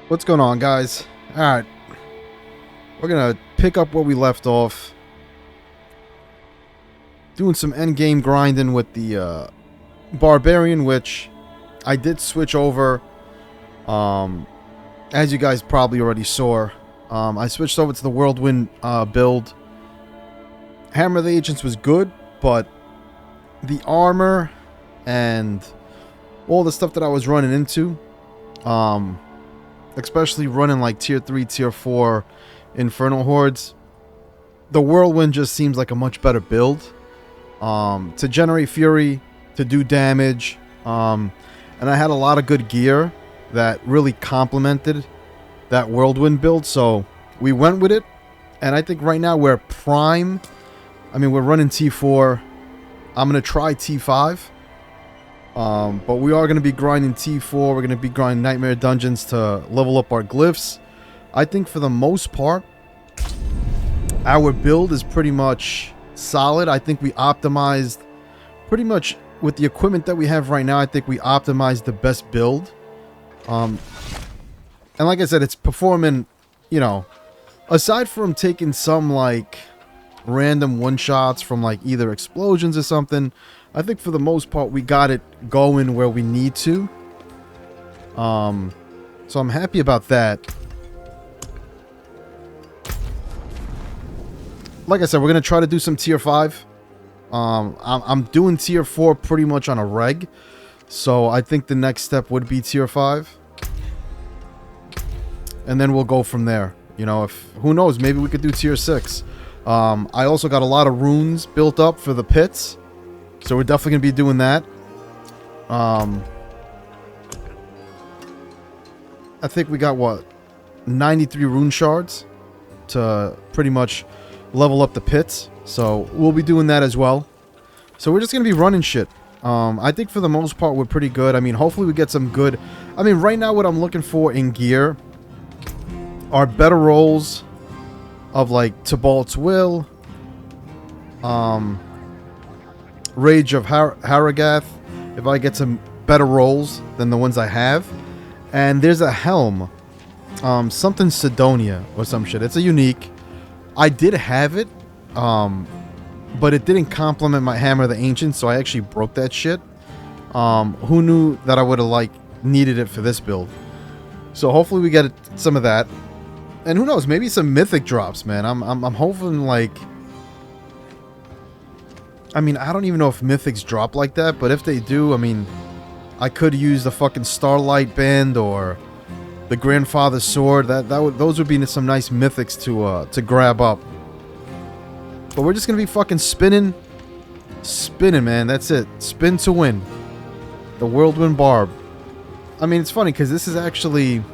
What's going on, guys? Alright, we're gonna pick up where we left off. Doing some endgame grinding with the Barbarian, which I did switch over. As you guys probably already saw, I switched over to the Whirlwind build. Hammer of the Ancients was good, but the armor and all the stuff that I was running into, especially running like tier 3, tier 4 Infernal Hordes, the Whirlwind just seems like a much better build. To generate fury, to do damage, and I had a lot of good gear that really complemented that Whirlwind build, so we went with it. And I think right now we're prime. I mean, we're running T4. I'm going to try T5. But we are going to be grinding T4. We're going to be grinding Nightmare Dungeons to level up our glyphs. I think for the most part, our build is pretty much solid. I think we optimized pretty much with the equipment that we have right now. I think we optimized the best build. And like I said, it's performing, you know, aside from taking some like random one-shots from like either explosions or something, I think for the most part we got it going where we need to. So I'm happy about that. Like I said, we're gonna try to do some tier 5. I'm doing tier 4 pretty much on a reg, so I think the next step would be tier 5, and then we'll go from there. You know, if who knows, maybe we could do tier 6. I also got a lot of runes built up for the pits, so we're definitely gonna be doing that. I think we got what, 93 rune shards to pretty much level up the pits, so we'll be doing that as well. So we're just gonna be running shit. I think for the most part we're pretty good. I mean, hopefully we get some good. I mean, right now what I'm looking for in gear are better rolls of like Tibalt's Will, Rage of Haragath. If I get some better rolls than the ones I have, and there's a helm, something Sidonia or some shit. It's a unique. I did have it, but it didn't complement my Hammer of the Ancients, so I actually broke that shit. Who knew that I would have like needed it for this build? So hopefully we get some of that, and who knows, maybe some mythic drops, man. I'm hoping like. I mean, I don't even know if mythics drop like that, but if they do, I mean, I could use the fucking Starlight Band or the Grandfather's Sword. Those would be some nice mythics to grab up. But we're just gonna be fucking spinning, man. That's it. Spin to win. The Whirlwind Barb. I mean, it's funny because this is actually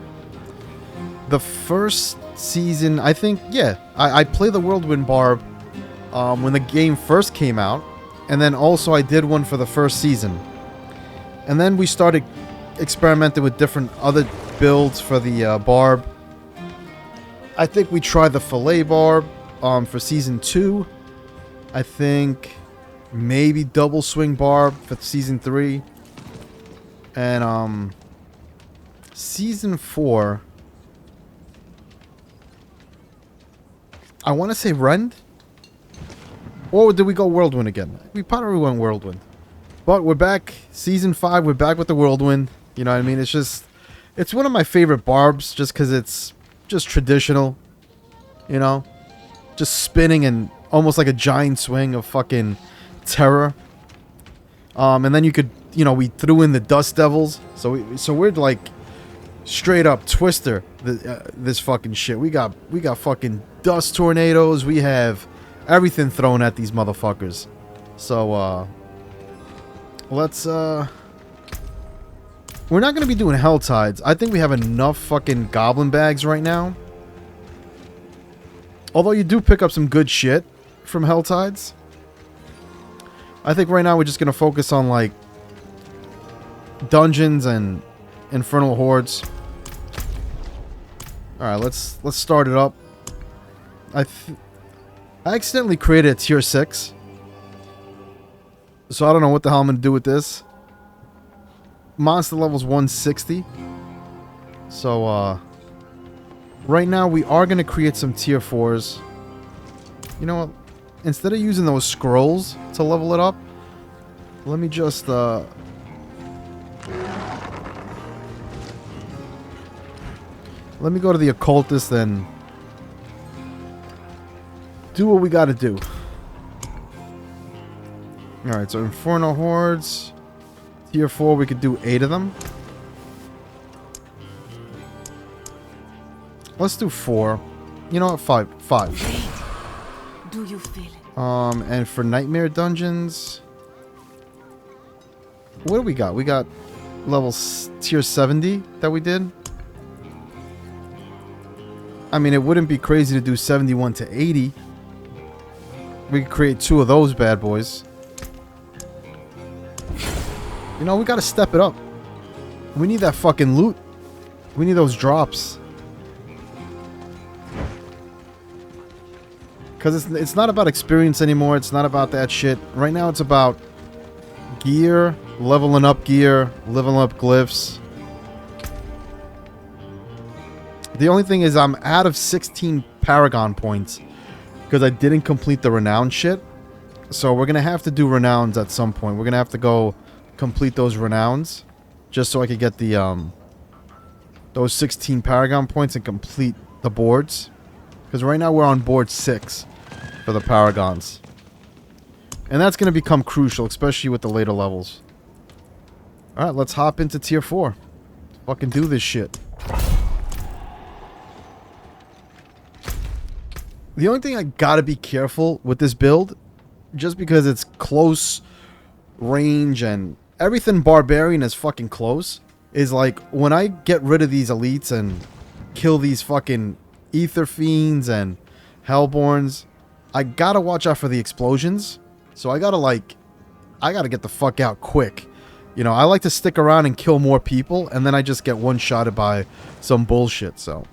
the first season. I think, yeah, I played the Whirlwind Barb when the game first came out, and then also I did one for the first season, and then we started experimenting with different other builds for the Barb. I think we tried the Fillet Barb for season 2. I think maybe Double Swing Barb for season 3, and season 4. I want to say Rend. Or did we go Whirlwind again? We probably went Whirlwind. But we're back. Season 5, we're back with the Whirlwind. You know what I mean? It's just. It's one of my favorite Barbs just because it's just traditional. You know? Just spinning and almost like a giant swing of fucking terror. And then you could. You know, we threw in the Dust Devils. So we're like. Straight up Twister. This fucking shit. We got fucking Dust Tornadoes. We have everything thrown at these motherfuckers. So, let's, we're not going to be doing Hell Tides. I think we have enough fucking Goblin Bags right now. Although you do pick up some good shit from Hell Tides. I think right now we're just going to focus on, like, Dungeons and Infernal Hordes. Alright, let's start it up. I accidentally created a tier 6. So I don't know what the hell I'm going to do with this. Monster level's 160. So, Right now, we are going to create some tier 4s. You know what? Instead of using those scrolls to level it up, let me just... let me go to the occultist and do what we got to do. Alright, so Infernal Hordes. Tier 4, we could do 8 of them. Let's do 4. You know what? 5. Do you feel it? And for Nightmare Dungeons... What do we got? We got tier 70 that we did. I mean, it wouldn't be crazy to do 71 to 80. We could create 2 of those bad boys. You know, we gotta step it up. We need that fucking loot. We need those drops. Because it's not about experience anymore. It's not about that shit. Right now it's about gear, leveling up glyphs. The only thing is I'm out of 16 Paragon points because I didn't complete the Renown shit. So we're going to have to do Renowns at some point. We're going to have to go complete those Renowns just so I could get the those 16 Paragon points and complete the boards. Because right now we're on board 6 for the Paragons. And that's going to become crucial, especially with the later levels. Alright, let's hop into tier 4. Let's fucking do this shit. The only thing I gotta be careful with this build, just because it's close range and everything barbarian is fucking close, is like when I get rid of these elites and kill these fucking ether fiends and hellborns, I gotta watch out for the explosions. So I gotta get the fuck out quick. You know, I like to stick around and kill more people, and then I just get one-shotted by some bullshit, so.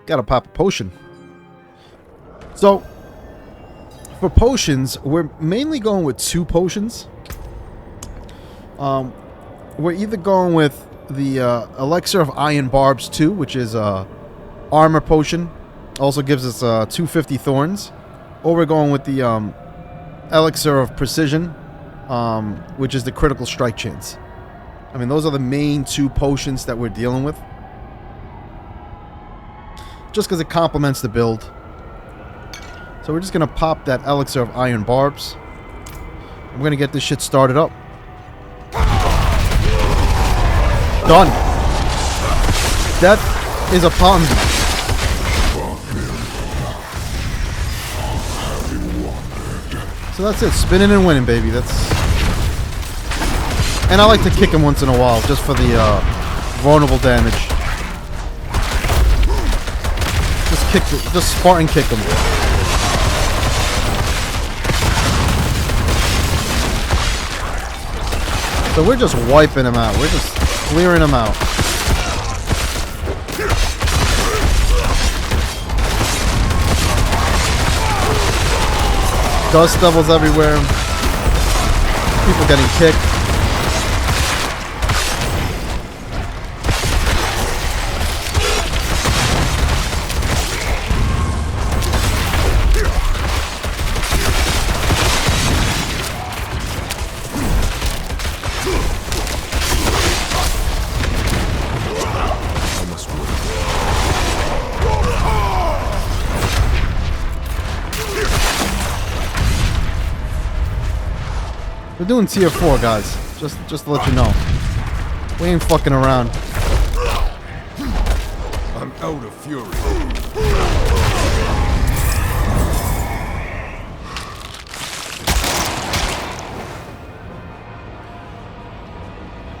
Gotta pop a potion. So, for potions, we're mainly going with 2 potions. We're either going with the Elixir of Iron Barbs 2, which is a armor potion. Also gives us 250 thorns. Or we're going with the Elixir of Precision, which is the critical strike chance. I mean, those are the main 2 potions that we're dealing with. Just because it complements the build. So we're just going to pop that Elixir of Iron Barbs. I'm going to get this shit started up. Done. Death is upon me. So that's it. Spinning and winning, baby. And I like to kick him once in a while, just for the vulnerable damage. Just Spartan kick him. So we're just wiping him out. We're just clearing him out. Dust devils everywhere. People getting kicked. We're doing tier 4, guys. Just to let you know. We ain't fucking around. I'm out of fury.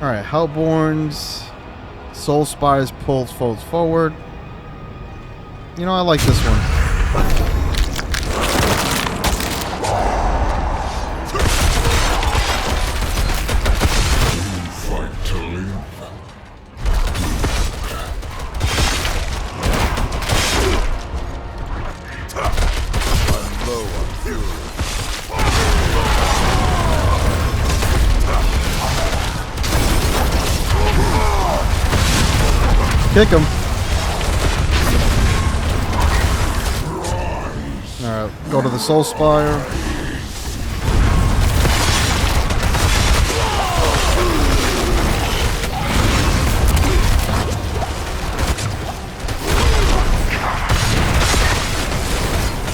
Alright, Hellborns. Soul Spires pulls foes forward. You know, I like this one. kick him. Alright, go to the Soul Spire.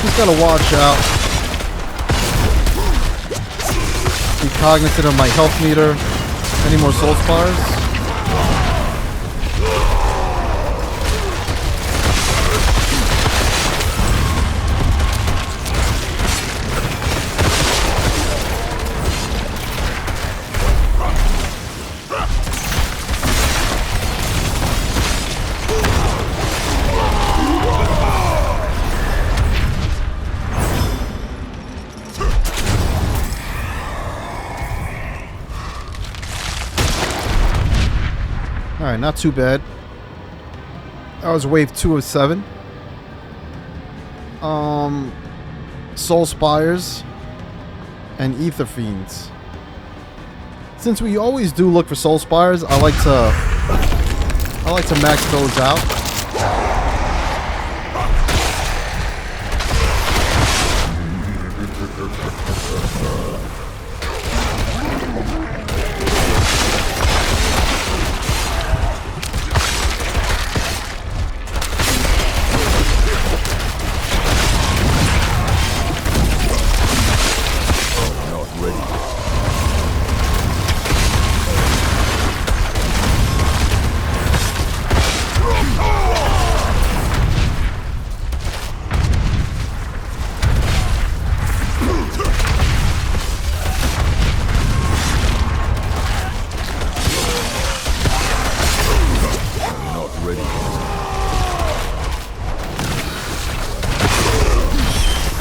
Just gotta watch out. Be cognizant of my health meter. Any more Soul Spires? Alright, not too bad. That was wave 2 of 7. Soul Spires and Ether Fiends. Since we always do look for Soul Spires, I like to max those out.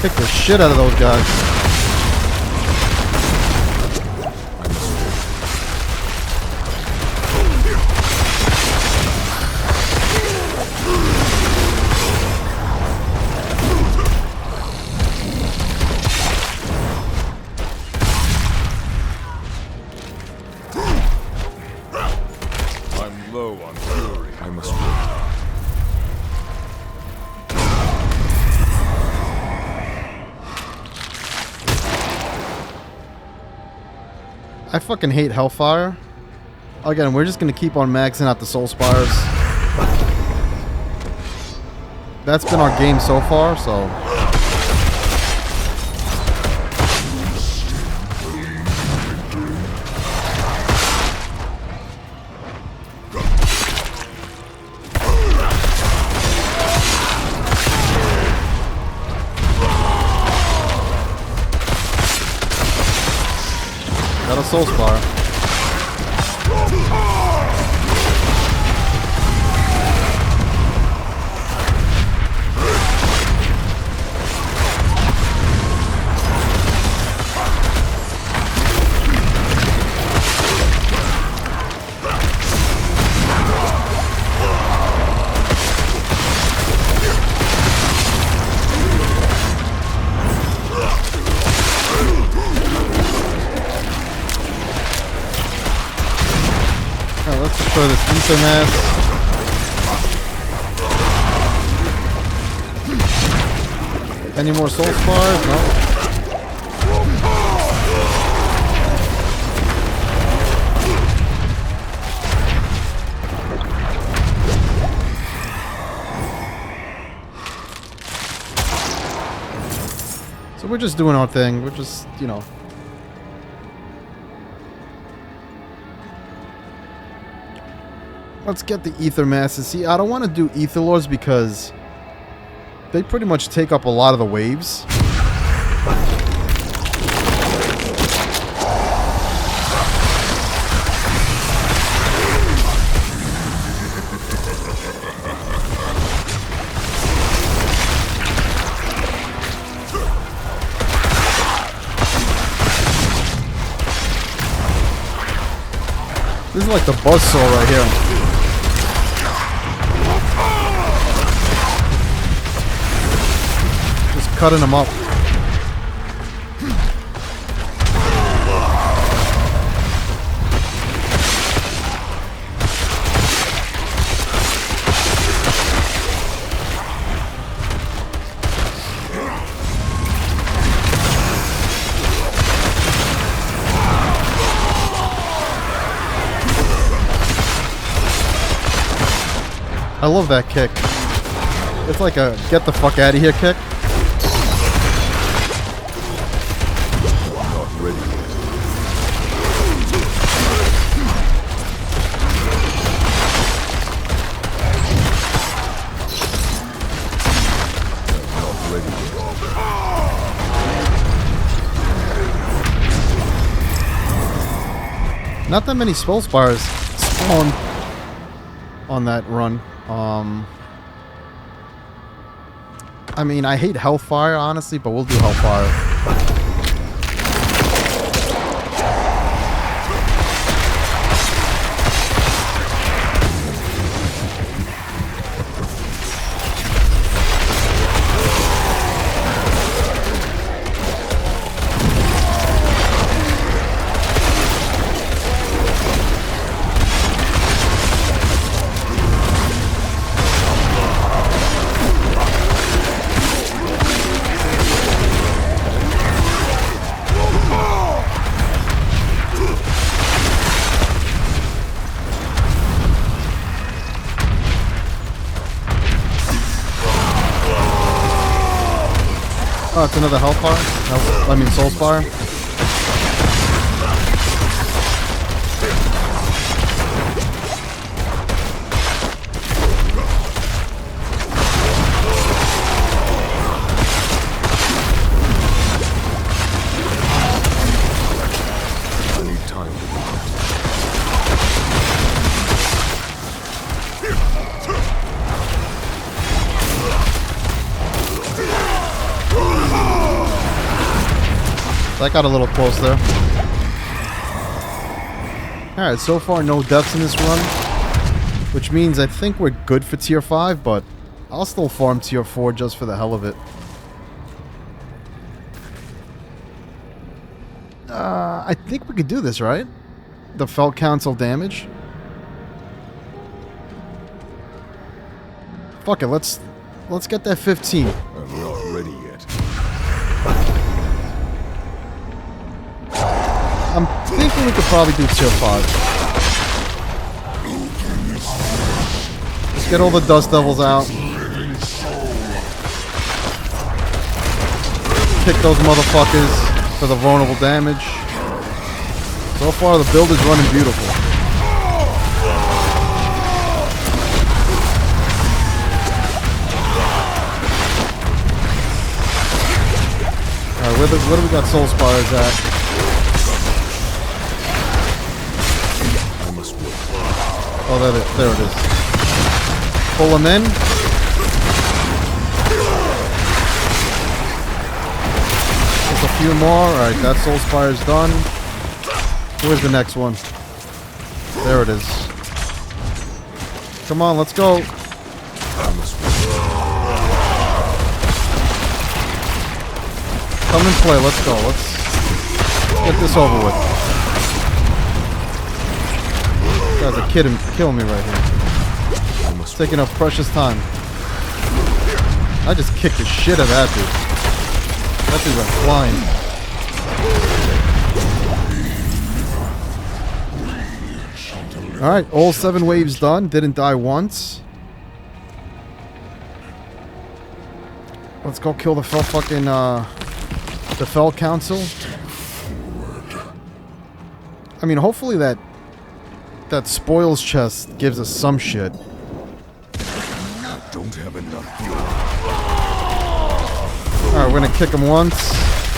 Kick the shit out of those guys. I'm low on fury. I must work. I fucking hate Hellfire. Again, we're just gonna keep on maxing out the Soul Spires. That's been our game so far, so. Got a Soul Spire. Let's destroy this ether mass. Any more Soul Spires? No. So we're just doing our thing. We're just, you know. Let's get the Ether Masses. See, I don't want to do Ether Lords because they pretty much take up a lot of the waves. This is like the buzzsaw right here. Cutting them up. I love that kick. It's like a get the fuck out of here kick. Not ready yet. Not ready yet. Not that many spell spires spawned on that run. I mean, I hate Hellfire, honestly, but we'll do Hellfire. Oh, it's another Hellfire? I mean, Soulspire? I need time to recover. That got a little close there. Alright, so far no deaths in this run. Which means I think we're good for tier 5, but I'll still farm tier 4 just for the hell of it. I think we could do this, right? The Felt Council damage. Fuck it, let's get that 15. I'm not ready yet. I'm thinking we could probably do tier 5. Let's get all the Dust Devils out. Kick those motherfuckers for the vulnerable damage. So far the build is running beautiful. Alright, where do we got Soul Spires at? Oh, there it is. Pull them in. Just a few more. Alright, that Soul Spire's done. Where's the next one? There it is. Come on, let's go. Come and play, let's go. Let's get this over with. This guy's a kid and killing me right here. It's taking up precious time. I just kicked the shit out of that dude. That dude went flying. Alright, all 7 waves done. Didn't die once. Let's go kill the Fell fucking, the Fell Council. I mean, hopefully that spoils chest gives us some shit. Don't have enough. Alright, we're gonna kick him once.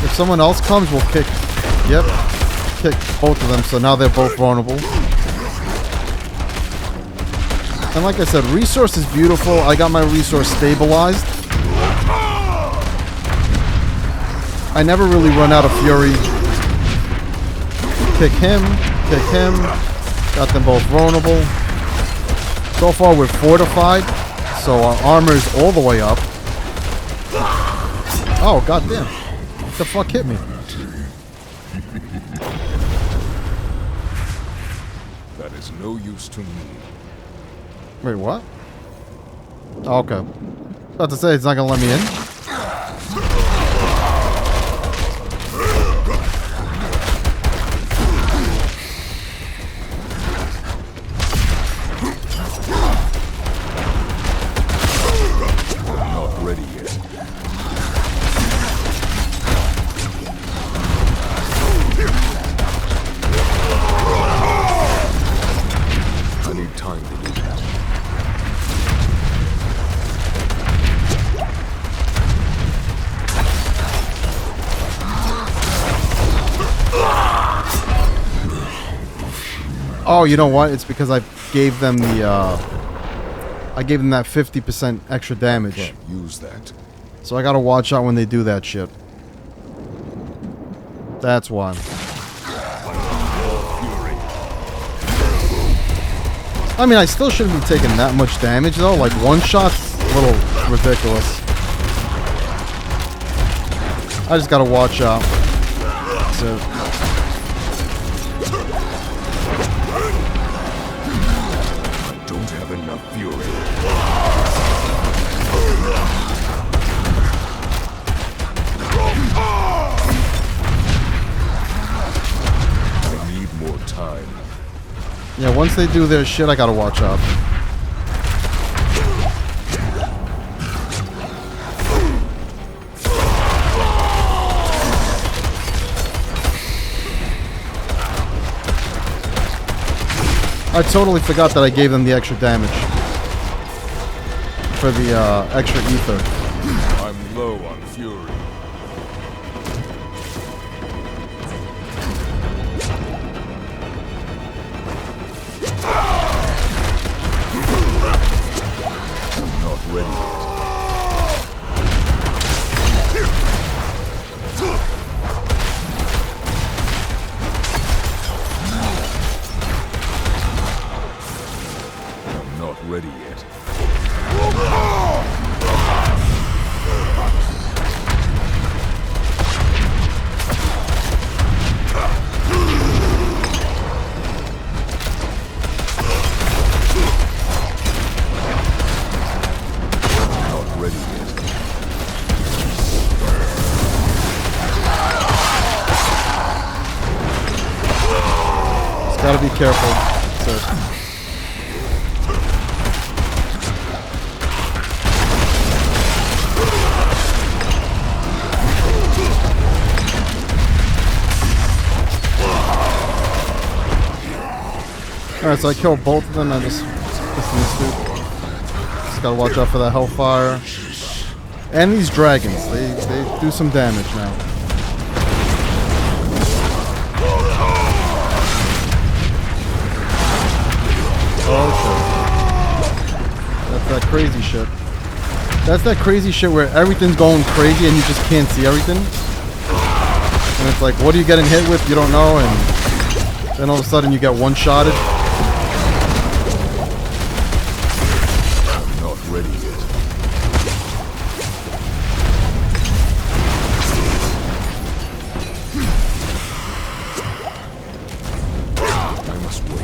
If someone else comes, we'll kick. Yep. Kick both of them, so now they're both vulnerable. And like I said, resource is beautiful. I got my resource stabilized. I never really run out of fury. Kick him. Got them both vulnerable. So far we're fortified, so our armor is all the way up. Oh, goddamn. What the fuck hit me? That is no use to me. Wait, what? Oh, okay. About to say it's not gonna let me in. Oh, you know what? It's because I gave them the, I gave them that 50% extra damage. Can't use that. So I gotta watch out when they do that shit. That's why. I mean, I still shouldn't be taking that much damage, though. Like, one shot's a little ridiculous. I just gotta watch out. So... Don't have enough fury. I need more time. Yeah, once they do their shit, I gotta watch out. I totally forgot that I gave them the extra damage. For the extra ether. I'm low on fury. I'm not ready yet. I'm not ready yet. Gotta be careful. So. Alright, so I killed both of them. I just gotta watch out for that hellfire. And these dragons. They do some damage now. Oh shit. That's that crazy shit. That's that crazy shit where everything's going crazy and you just can't see everything. And it's like, what are you getting hit with? You don't know, and then all of a sudden you get one-shotted. I'm not ready yet. I must wait.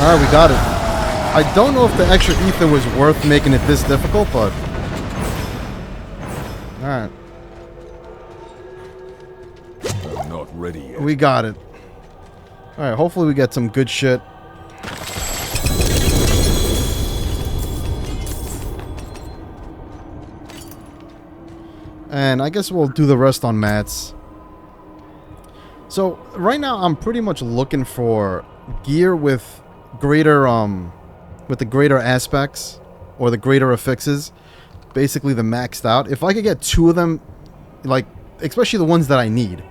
Alright, we got it. I don't know if the extra ether was worth making it this difficult, but... Alright. I'm not ready yet. We got it. Alright, hopefully we get some good shit. And I guess we'll do the rest on mats. So, right now I'm pretty much looking for gear with the greater aspects or the greater affixes, basically the maxed out. If I could get two of them, like especially the ones that I need.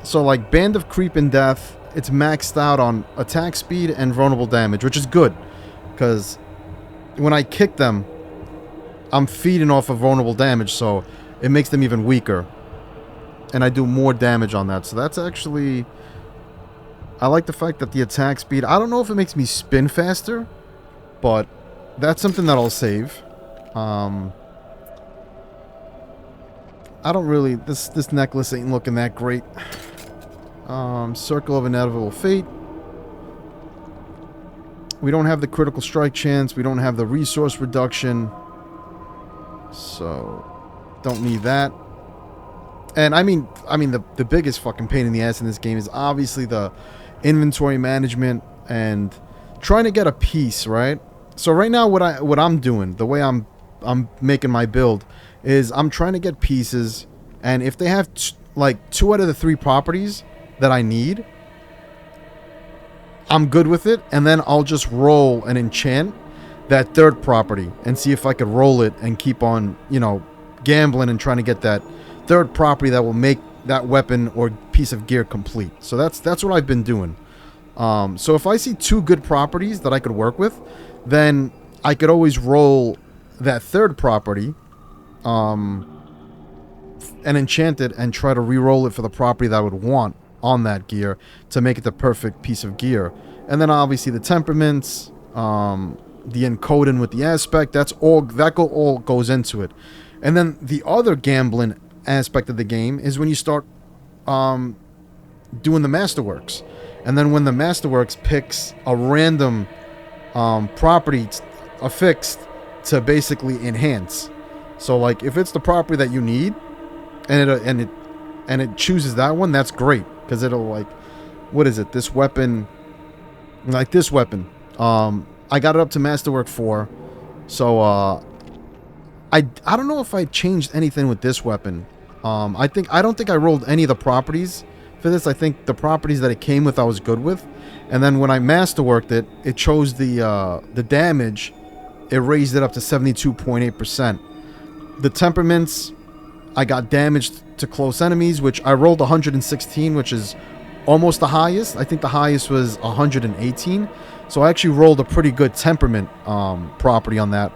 So like Band of Creep and Death, it's maxed out on attack speed and vulnerable damage, which is good because when I kick them, I'm feeding off of vulnerable damage, so it makes them even weaker, and I do more damage on that. So that's actually... I like the fact that the attack speed... I don't know if it makes me spin faster, but that's something that I'll save. I don't really... This necklace ain't looking that great. Circle of Inevitable Fate. We don't have the critical strike chance. We don't have the resource reduction. So, don't need that. And I mean the biggest fucking pain in the ass in this game is obviously the inventory management and trying to get a piece, right? So right now what I'm doing, the way I'm making my build is I'm trying to get pieces, and if they have like 2 out of the 3 properties that I need, I'm good with it, and then I'll just roll and enchant that 3rd property and see if I could roll it and keep on, you know, gambling and trying to get that 3rd property that will make that weapon or piece of gear complete. So that's what I've been doing. So if I see 2 good properties that I could work with, then I could always roll that 3rd property and enchant it and try to re-roll it for the property that I would want on that gear to make it the perfect piece of gear. And then obviously the temperaments, the encoding with the aspect, all goes into it. And then the other gambling aspect of the game is when you start doing the masterworks. And then when the masterworks picks a random property affixed to basically enhance. So like if it's the property that you need and it chooses that one, that's great, because it'll, like, what is it, this weapon, like this weapon, I got it up to Masterwork 4. So I don't know if I changed anything with this weapon. I don't think I rolled any of the properties for this. I think the properties that it came with I was good with, and then when I masterworked it, it chose the damage. It raised it up to 72.8%. The temperaments, I got damaged to close enemies, which I rolled 116, which is almost the highest. I think the highest was 118. So I actually rolled a pretty good temperament property on that.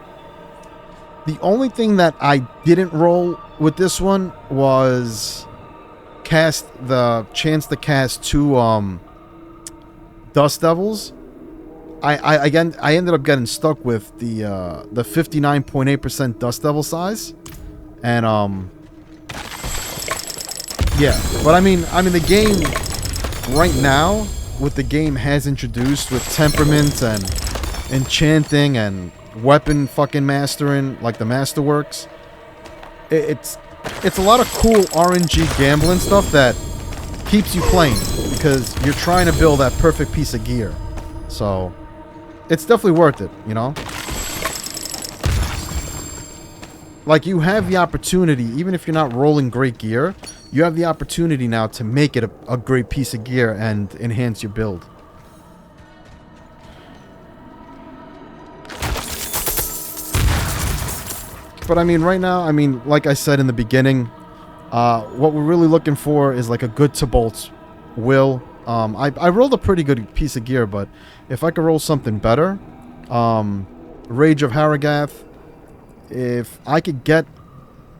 The only thing that I didn't roll with this one was the chance to cast 2 Dust Devils. I ended up getting stuck with the 59.8% Dust Devil size, and yeah. But I mean the game right now, what the game has introduced with temperaments and enchanting and weapon fucking mastering, like the masterworks, it's a lot of cool RNG gambling stuff that keeps you playing because you're trying to build that perfect piece of gear. So it's definitely worth it, you know? Like, you have the opportunity, even if you're not rolling great gear, you have the opportunity now to make it a great piece of gear and enhance your build. But I mean, right now, I mean, like I said in the beginning, what we're really looking for is like a good to bolt will. I rolled a pretty good piece of gear, but if I could roll something better, Rage of Harrogath, if I could get,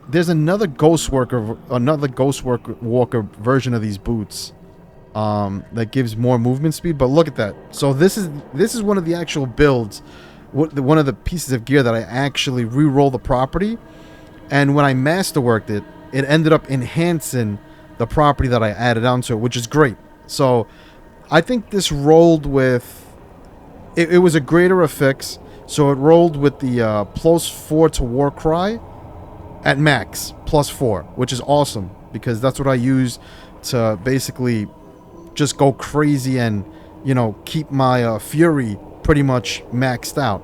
there's another Ghostwalker version of these boots that gives more movement speed. But look at that. So this is one of the actual builds, one of the pieces of gear that I actually re-roll the property, and when I masterworked it, it ended up enhancing the property that I added onto it, which is great. So I think this rolled with, it was a greater affix, so it rolled with the +4 to Warcry at max, +4, which is awesome, because that's what I use to basically just go crazy and, you know, keep my Fury pretty much maxed out.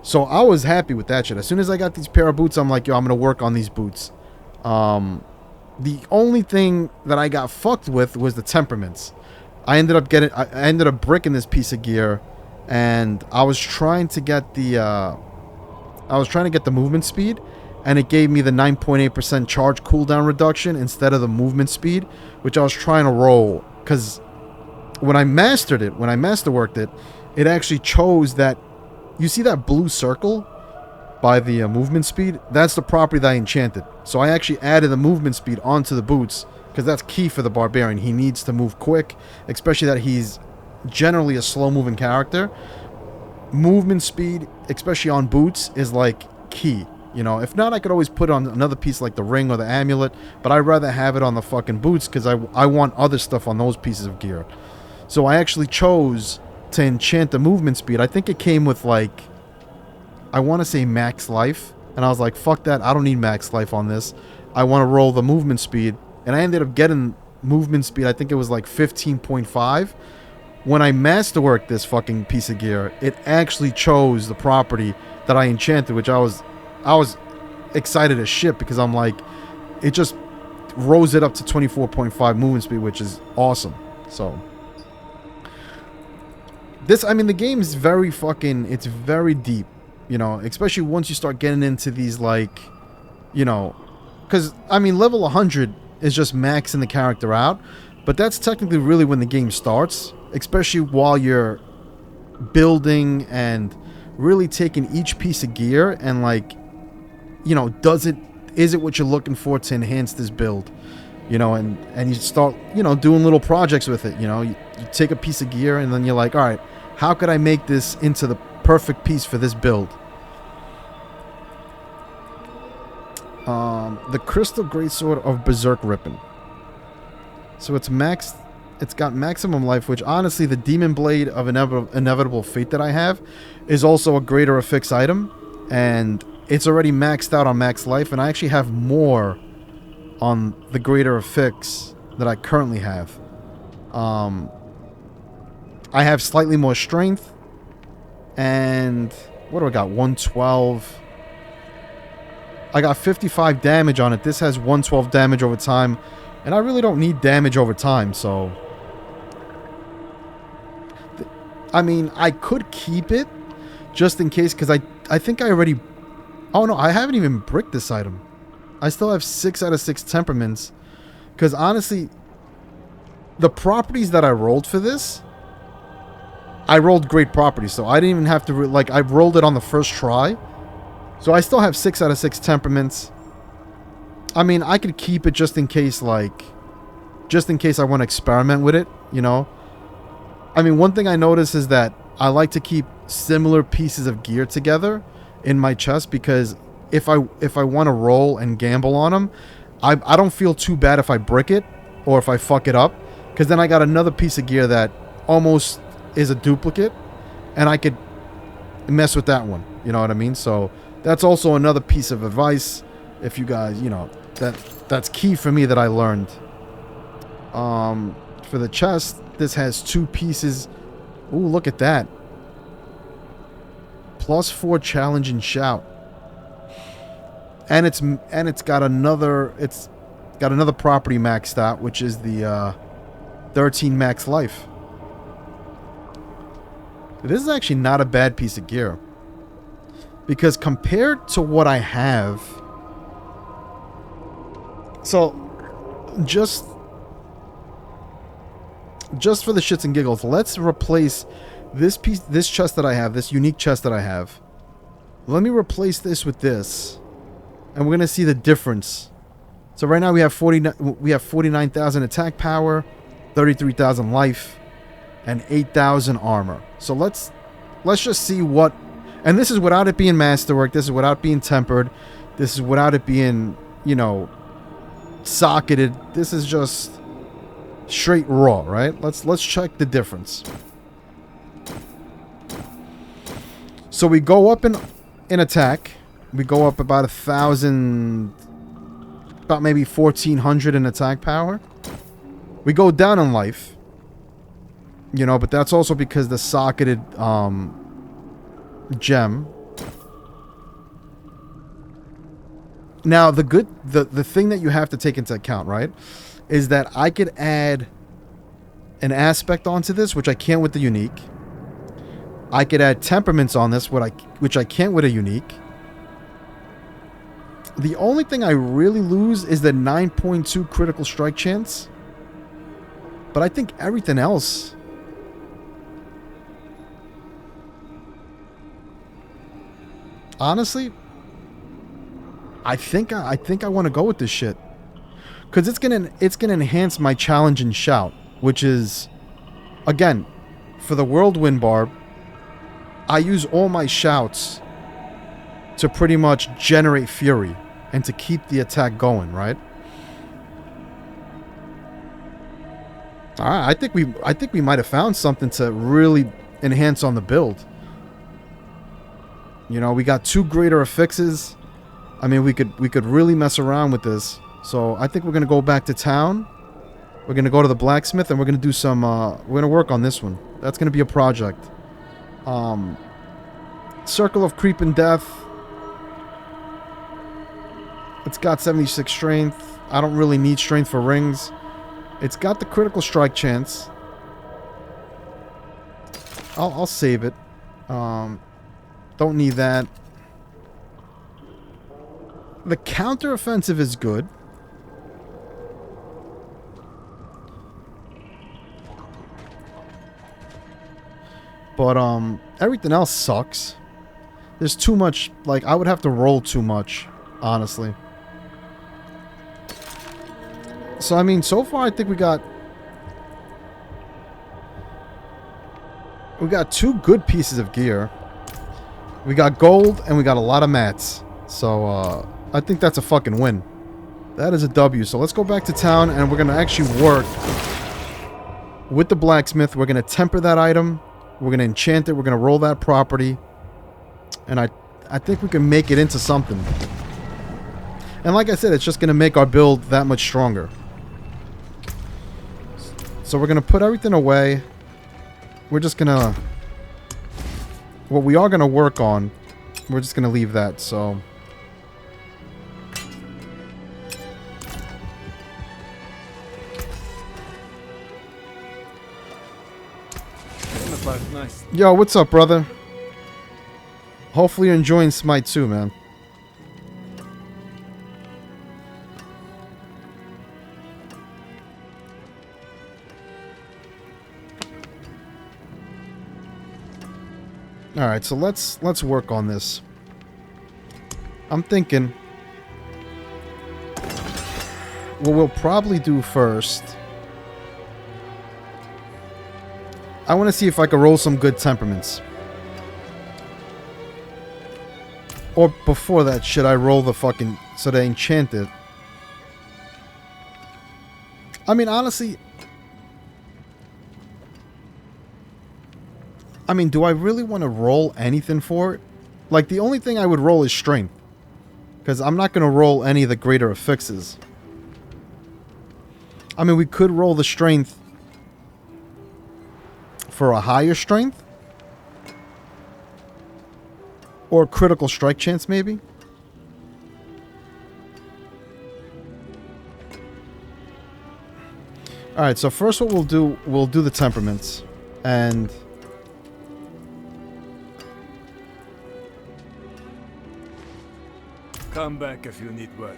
So I was happy with that shit. As soon as I got these pair of boots, I'm like, yo, I'm going to work on these boots. The only thing that I got fucked with was the temperaments. I ended up bricking this piece of gear, and I was trying to get the movement speed, and it gave me the 9.8% charge cooldown reduction instead of the movement speed, which I was trying to roll, because when I masterworked it, it actually chose that. You see that blue circle by the movement speed? That's the property that I enchanted. So I actually added the movement speed onto the boots, because that's key for the barbarian. He needs to move quick, especially that he's generally a slow moving character. Movement speed, especially on boots, is like key. You know, if not, I could always put on another piece like the ring or the amulet, but I'd rather have it on the fucking boots because I want other stuff on those pieces of gear. So I actually chose to enchant the movement speed. I think it came with, like, I want to say max life, and I was like, fuck that, I don't need max life on this. I want to roll the movement speed, and I ended up getting movement speed, I think it was like 15.5. When I masterworked this fucking piece of gear, it actually chose the property that I enchanted, which I was excited as shit because I'm like, it just rose it up to 24.5 movement speed, which is awesome. So this, I mean, the game is very fucking, it's very deep, you know, especially once you start getting into these, like, you know, because, I mean, level 100 is just maxing the character out, but that's technically really when the game starts, especially while you're building and really taking each piece of gear and, like, you know, is it what you're looking for to enhance this build, you know, and you start, you know, doing little projects with it, you know, you take a piece of gear and then you're like, all right, how could I make this into the perfect piece for this build? The Crystal Greatsword of Berserk Rippin'. So it's got maximum life, which honestly, the Demon Blade of Inevitable Fate that I have is also a greater affix item, and it's already maxed out on max life, and I actually have more on the greater affix that I currently have. I have slightly more strength, and what do I got? 112. I got 55 damage on it. This has 112 damage over time, and I really don't need damage over time, so I mean, I could keep it just in case, because I think I already... Oh no, I haven't even bricked this item. I still have 6 out of 6 temperaments, because honestly, the properties that I rolled for this, I rolled great properties, so I didn't even have to... like, I rolled it on the first try, so I still have 6 out of 6 temperaments. I mean, I could keep it just in case, like... just in case I want to experiment with it, you know? I mean, one thing I notice is that I like to keep similar pieces of gear together in my chest, because if I want to roll and gamble on them, I don't feel too bad if I brick it or if I fuck it up, because then I got another piece of gear that almost is a duplicate, and I could mess with that one. You know what I mean? So that's also another piece of advice. If you guys, you know, that's key for me that I learned. For the chest, this has 2 pieces. Ooh, look at that. +4 challenge and shout. And it's got another property maxed out, which is the 13 max life. This is actually not a bad piece of gear, because compared to what I have, so just for the shits and giggles, let's replace this chest that I have, this unique chest that I have. Let me replace this with this, and we're gonna see the difference. So right now we have 49,000 attack power, 33,000 life, and 8,000 armor. So let's just see what, and this is without it being masterwork. This is without being tempered. This is without it being, you know, socketed. This is just straight raw, right? Let's check the difference. So we go up in attack. We go up about 1,000, about maybe 1,400 in attack power. We go down in life, you know, but that's also because the socketed gem. Now the thing that you have to take into account, right, is that I could add an aspect onto this, which I can't with the unique. I could add temperaments on this, which I can't with a unique. The only thing I really lose is the 9.2 critical strike chance. But I think everything else... honestly, I think I want to go with this shit. Because it's gonna enhance my challenge and shout, which is, again, for the Whirlwind Barb, I use all my shouts to pretty much generate fury and to keep the attack going, right? All right, I think we might have found something to really enhance on the build. You know, we got 2 greater affixes. I mean, we could really mess around with this. So I think we're gonna go back to town. We're gonna go to the blacksmith and we're gonna do some. We're gonna work on this one. That's gonna be a project. Circle of Creeping Death. It's got 76 strength. I don't really need strength for rings. It's got the critical strike chance. I'll save it. Don't need that. The counter offensive is good. But everything else sucks. There's too much, like, I would have to roll too much, honestly. So I mean, so far I think we got 2 good pieces of gear. We got gold and we got a lot of mats. So I think that's a fucking win. That is a W. So let's go back to town and we're gonna actually work with the blacksmith. We're gonna temper that item. We're gonna enchant it. We're gonna roll that property. And I think we can make it into something. And like I said, it's just gonna make our build that much stronger. So we're gonna put everything away. We're just gonna... What we are gonna work on, we're just gonna leave that, so... Nice. Yo, what's up, brother? Hopefully you're enjoying Smite too, man. Alright, so let's work on this. I'm thinking what we'll probably do first, I want to see if I can roll some good temperaments. Or before that, should I roll the fucking... so they enchant it? I mean, honestly... I mean, do I really want to roll anything for it? Like, the only thing I would roll is strength. Because I'm not going to roll any of the greater affixes. I mean, we could roll the strength for a higher strength. Or critical strike chance, maybe. Alright, so first what we'll do the temperaments. And... Come back if you need work.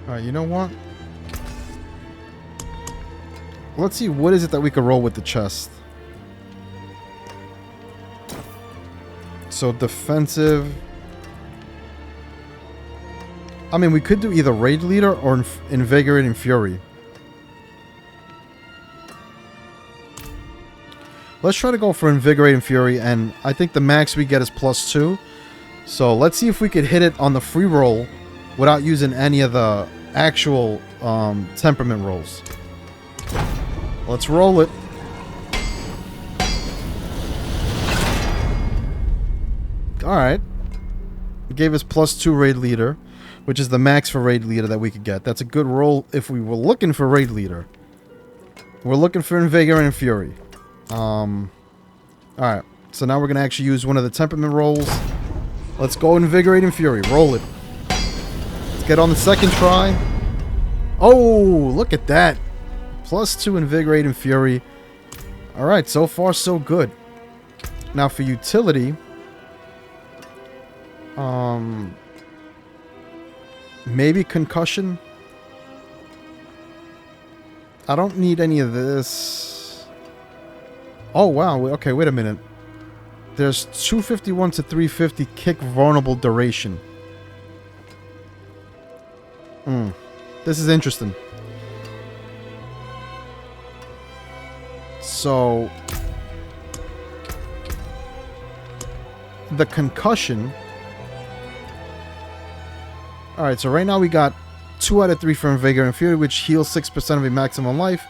Alright, you know what? Let's see, what is it that we could roll with the chest? So, defensive... I mean, we could do either Raid Leader or Invigorating Fury. Let's try to go for Invigorating Fury, and I think the max we get is +2. So, let's see if we could hit it on the free roll without using any of the actual temperament rolls. Let's roll it. Alright. It gave us +2 Raid Leader, which is the max for Raid Leader that we could get. That's a good roll if we were looking for Raid Leader. We're looking for Invigorating Fury. Alright. So now we're going to actually use one of the temperament rolls. Let's go Invigorating Fury. Roll it. Get on the second try. Oh, look at that. +2 Invigorating Fury. Alright, so far so good. Now for utility. Maybe concussion. I don't need any of this. Oh, wow. Okay, wait a minute. There's 251 to 350 kick vulnerable duration. This is interesting. So, the concussion. Alright, so right now we got 2 out of 3 from Vigor and Fury, which heals 6% of your maximum life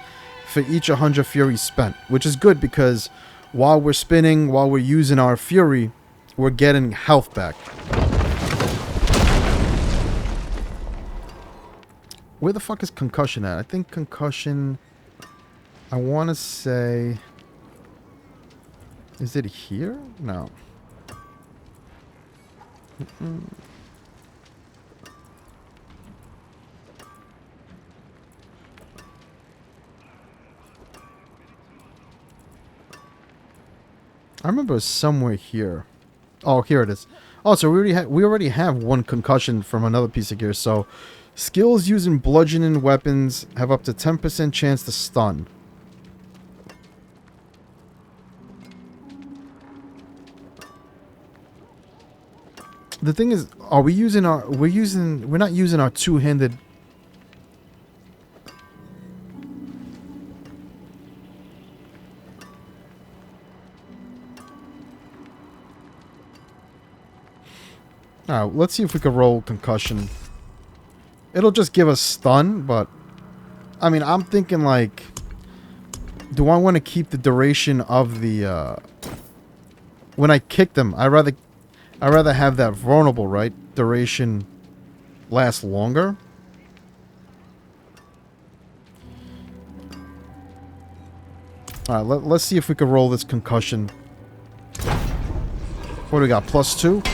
for each 100 Fury spent. Which is good because while we're spinning, while we're using our Fury, we're getting health back. Where the fuck is concussion at? I think concussion... I want to say... Is it here? No. I remember it was somewhere here. Oh, here it is. Oh, so we already have 1 concussion from another piece of gear. So, skills using bludgeoning weapons have up to 10% chance to stun. The thing is, are we using our... We're not using our two-handed... Alright, let's see if we can roll concussion. It'll just give us stun, but... I mean, I'm thinking like... Do I want to keep the duration of the... When I kick them, I'd rather have that vulnerable, right? Duration last longer. Alright, let's see if we can roll this concussion. What do we got? +2?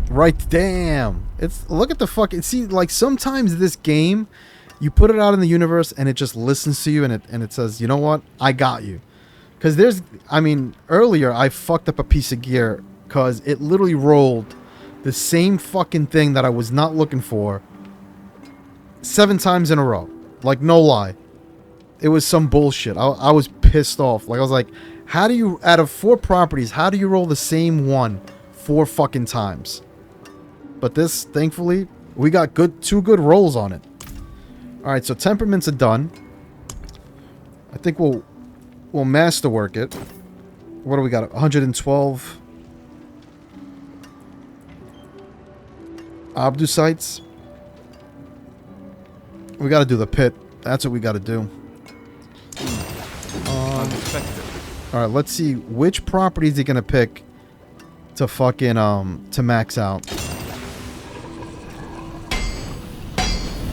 Right, damn. It's... Look at the fucking... See, like, sometimes this game, you put it out in the universe and it just listens to you and it says, you know what? I got you. Because there's... I mean, earlier I fucked up a piece of gear because it literally rolled the same fucking thing that I was not looking for 7 times in a row. Like, no lie. It was some bullshit. I was pissed off. Like, I was like, how do you... Out of 4 properties, how do you roll the same one 4 fucking times? But this, thankfully, we got 2 good rolls on it. Alright, so temperaments are done. I think we'll masterwork it. What do we got? 112 Abdusites. We gotta do the pit. That's what we gotta do. Alright, let's see which properties you're gonna pick to fucking to max out.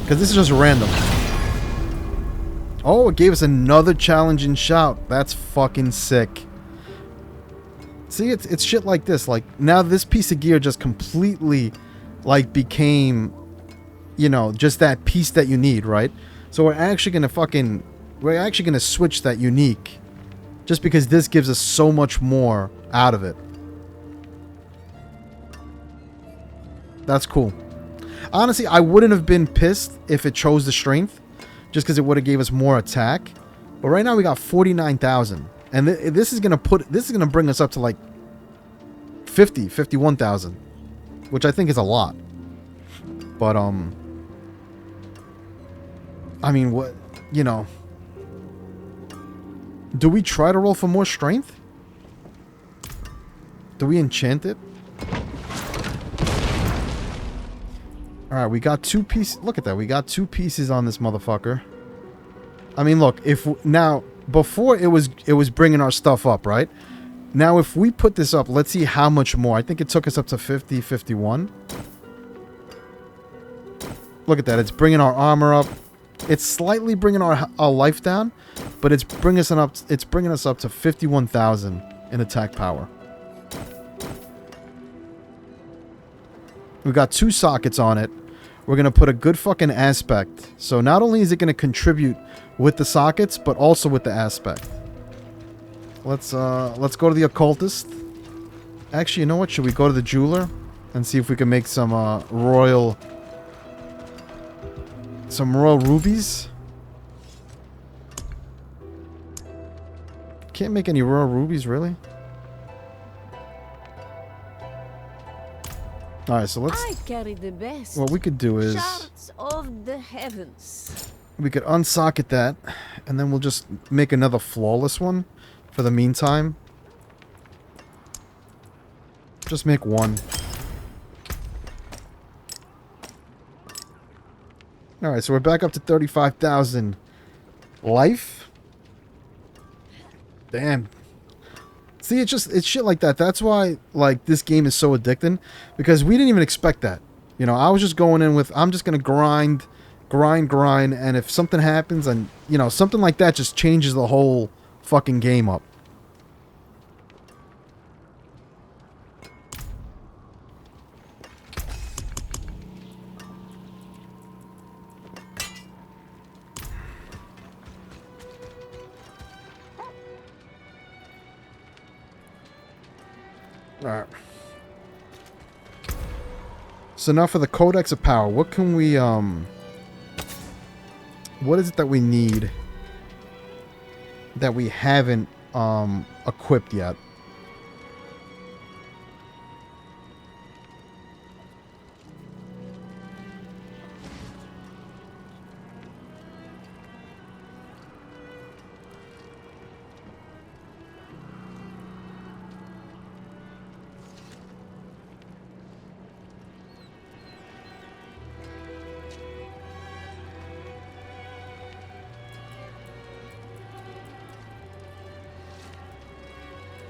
Because this is just random. Oh, it gave us another challenging shout. That's fucking sick. See, it's shit like this. Like, now this piece of gear just completely, like, became, you know, just that piece that you need, right? So we're actually gonna switch that unique. Just because this gives us so much more out of it. That's cool. Honestly, I wouldn't have been pissed if it chose the strength. Just because it would have gave us more attack. But right now we got 49,000. And this is going to bring us up to like 51,000. Which I think is a lot. But, I mean, what, you know. Do we try to roll for more strength? Do we enchant it? Alright, we got 2 pieces. Look at that. We got 2 pieces on this motherfucker. I mean, look. Now, before it was bringing our stuff up, right? Now, if we put this up, let's see how much more. I think it took us up to 50, 51. Look at that. It's bringing our armor up. It's slightly bringing our life down, but it's bringing us up to 51,000 in attack power. We got 2 sockets on it. We're going to put a good fucking aspect. So not only is it going to contribute with the sockets, but also with the aspect. Let's go to the occultist. Actually, you know what? Should we go to the jeweler? And see if we can make some royal rubies. Can't make any royal rubies, really? Alright, so let's... I carry the best. What we could do is... Shards of the heavens. We could unsocket that, and then we'll just make another flawless one for the meantime. Just make one. Alright, so we're back up to 35,000 life. Damn. See, it's shit like that. That's why, like, this game is so addicting. Because we didn't even expect that. You know, I was just going in with, I'm just going to grind. And if something happens and, you know, something like that just changes the whole fucking game up. Alright. So now for the Codex of Power, what can we, what is it that we need that we haven't, equipped yet?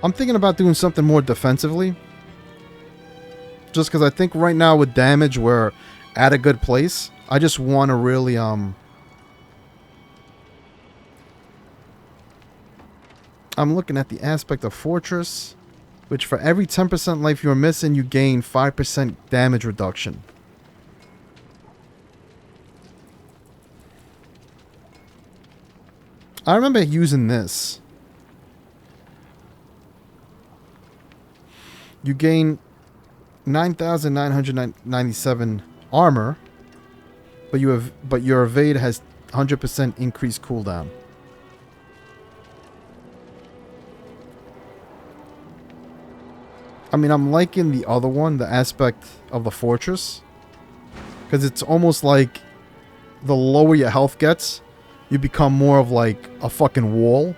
I'm thinking about doing something more defensively. Just because I think right now with damage we're at a good place. I just want to really, I'm looking at the aspect of Fortress, which for every 10% life you're missing, you gain 5% damage reduction. I remember using this. You gain 9,997 armor, but your evade has 100% increased cooldown. I mean, I'm liking the other one, the aspect of the fortress, because it's almost like the lower your health gets, you become more of like a fucking wall.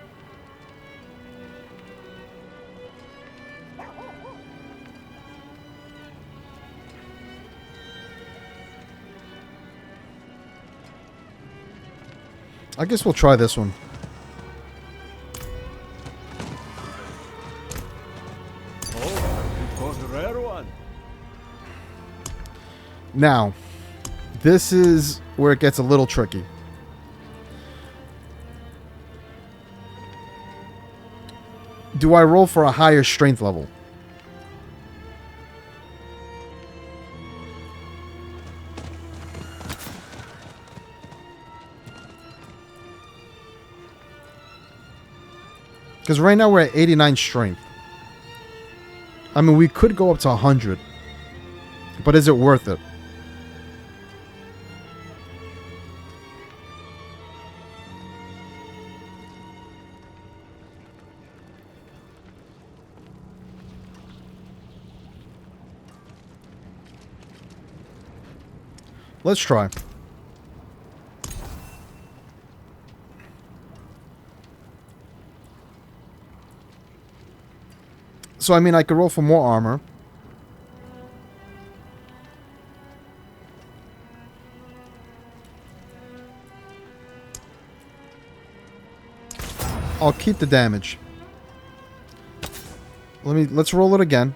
I guess we'll try this one. Oh, you caught the rare one. Now, this is where it gets a little tricky. Do I roll for a higher strength level? Because right now we're at 89 strength. I mean, we could go up to 100. But is it worth it? Let's try. So, I mean, I could roll for more armor. I'll keep the damage. Let's roll it again.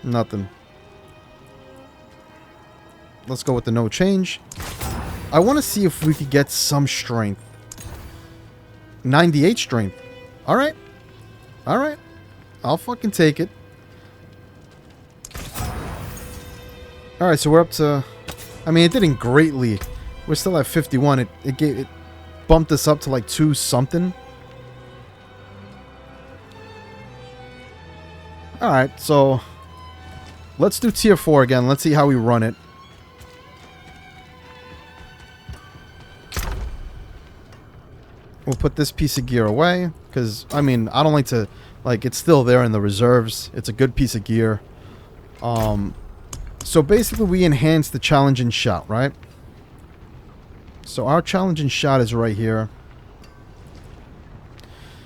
Nothing. Let's go with the no change. I want to see if we could get some strength. 98 strength. Alright. Alright. I'll fucking take it. Alright, so we're up to... I mean, it didn't greatly... We're still at 51. It bumped us up to like 2 something. Alright, so let's do tier 4 again. Let's see how we run it. We'll put this piece of gear away, because, I mean, I don't like to, like, it's still there in the reserves. It's a good piece of gear. So basically we enhance the challenge and shout, right? So our challenge and shout is right here.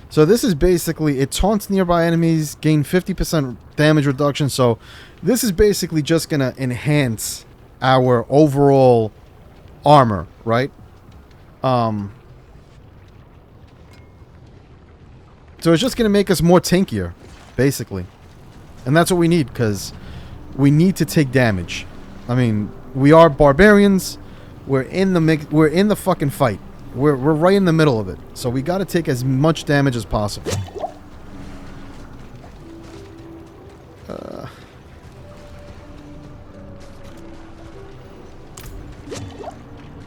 So this is basically, it taunts nearby enemies, gain 50% damage reduction. So this is basically just going to enhance our overall armor, right? So it's just going to make us more tankier, basically. And that's what we need, because we need to take damage. I mean, we are barbarians. We're in the fucking fight. We're right in the middle of it. So we got to take as much damage as possible.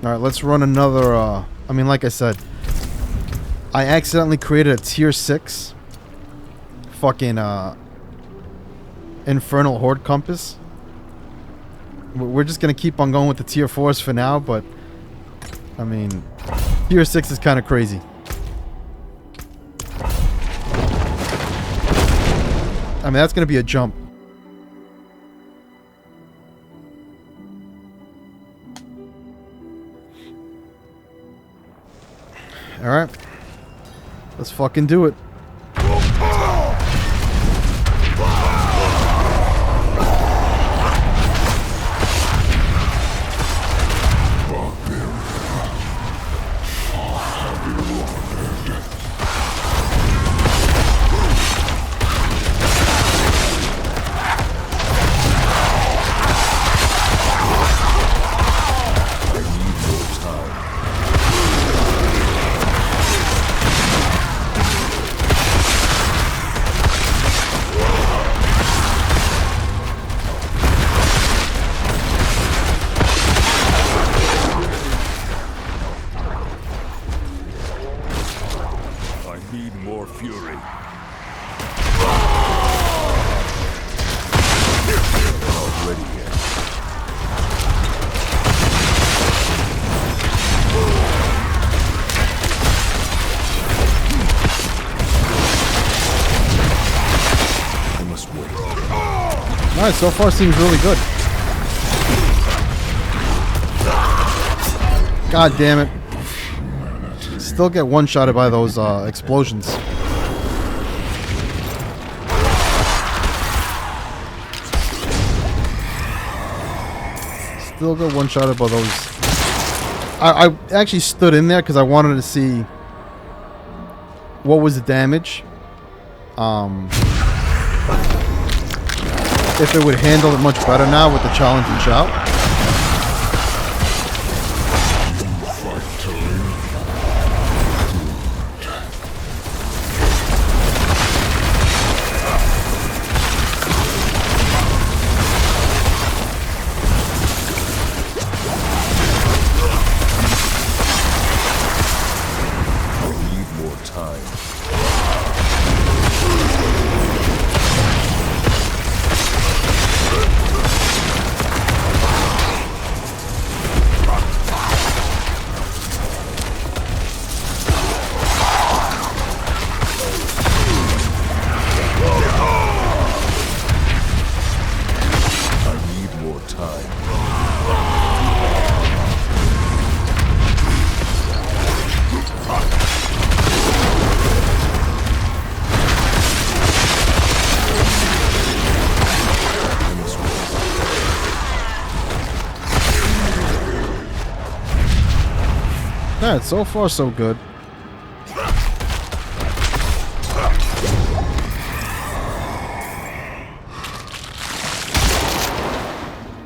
Alright, let's run another... I mean, like I said, I accidentally created a tier 6 fucking Infernal Horde compass. We're just going to keep on going with the tier 4s for now, but I mean, tier 6 is kind of crazy. I mean, that's going to be a jump. Alright. Let's fucking do it. Alright, so far seems really good. God damn it. Still get one-shotted by those explosions. Still get one-shotted by those. I actually stood in there because I wanted to see what was the damage. If it would handle it much better now with the challenge and shout. Alright, so far so good.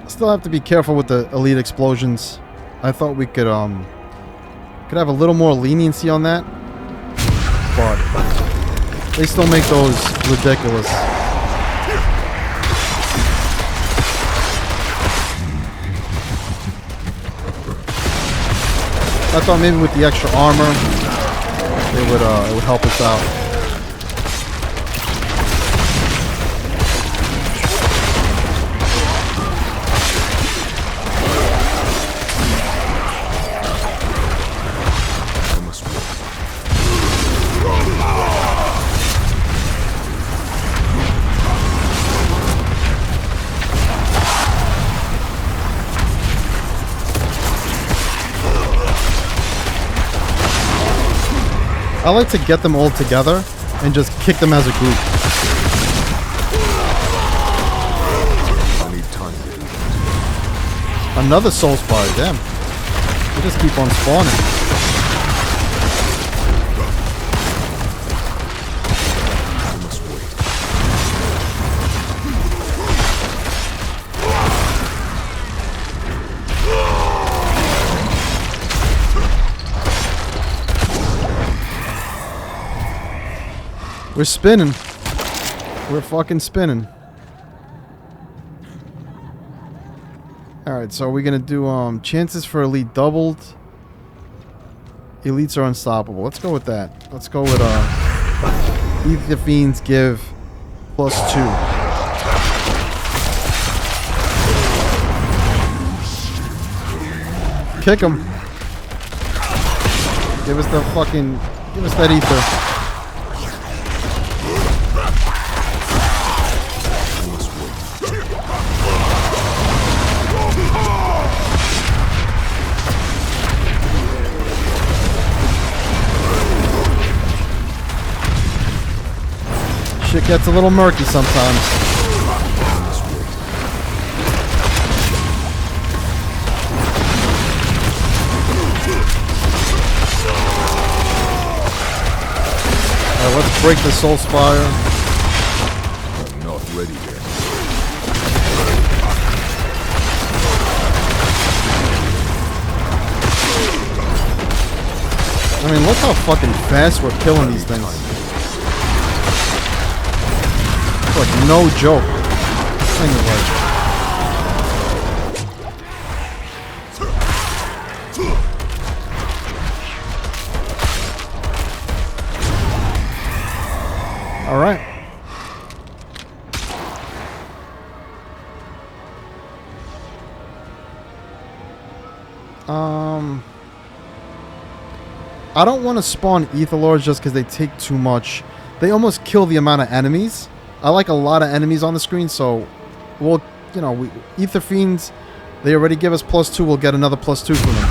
Still have to be careful with the elite explosions. I thought we could have a little more leniency on that, but they still make those ridiculous. I thought maybe with the extra armor, it would help us out. I like to get them all together and just kick them as a group. I need time to do that. Another soul spire, damn. They just keep on spawning. I must wait. We're spinning. We're fucking spinning. Alright, so we're gonna do chances for elite doubled. Elites are unstoppable. Let's go with that. Let's go with Ether Fiends give +2. Kick him. Give us the fucking, give us that ether. Shit gets a little murky sometimes. Alright, let's break the soul spire. I'm not ready yet. I mean, look how fucking fast we're killing these things. Like, no joke. This thing is like... Alright. I don't want to spawn Ether Lords just because they take too much. They almost kill the amount of enemies. I like a lot of enemies on the screen, so we'll, you know, Ether Fiends, they already give us +2, we'll get another +2 from them.